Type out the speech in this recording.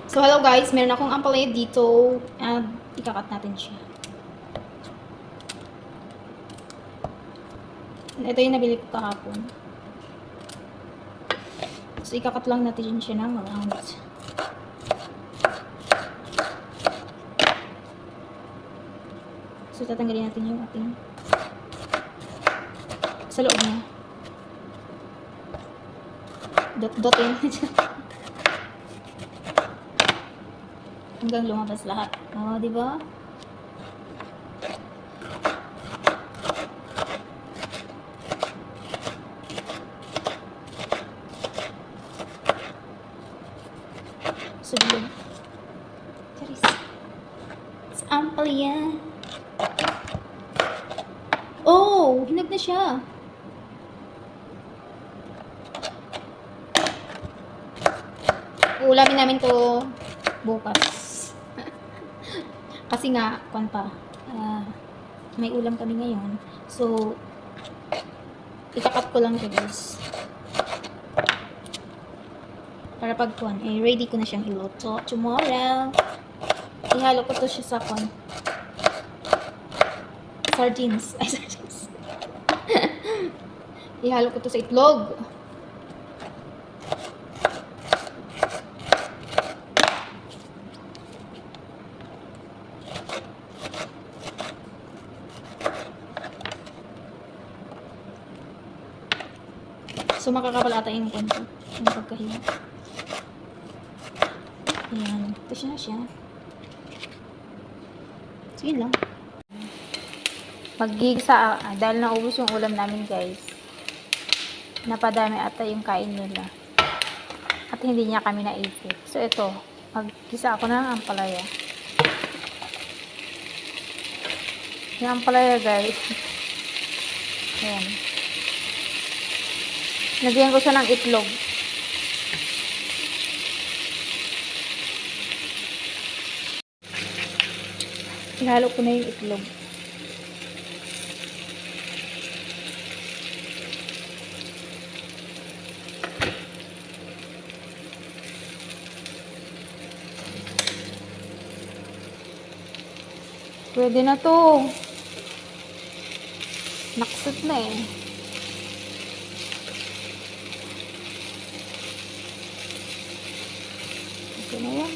So, hello guys. Meron akong ampalaya dito. And, ikakat natin siya. Ito yung nabili ko kahapon. So, ikakat lang natin siya ng round. So, tatanggalin natin yung ating sa loob niya. Dot-dotin. Hanggang lumabas lahat. Oh, di ba? So, bilog. Charis. It's ampalaya. Oh, hinag na siya. Uulamin namin to bukas. Kasi nga, may ulam kami ngayon. So, ikakat ko lang to guys. Para pag ready ko na siyang iluto tomorrow. Ihalo ko to siya sa sardines. Ay, sardines. Ihalo ko to sa itlog. So, makakapal ata yung konti. Yung pagkahila. Ayan. Ito siya. So, yun lang. Mag-gigisa. Dahil naubos yung ulam namin, guys. Napadami ata yung kain nila. At hindi niya kami naisip. So, ito. Mag-gisa ako ng ampalaya. Yung ampalaya, guys. Ayan. Lagyan ko siya ng itlog. Ihalo ko na yung itlog. Pwede na to. Naksot na eh. Okay na yan.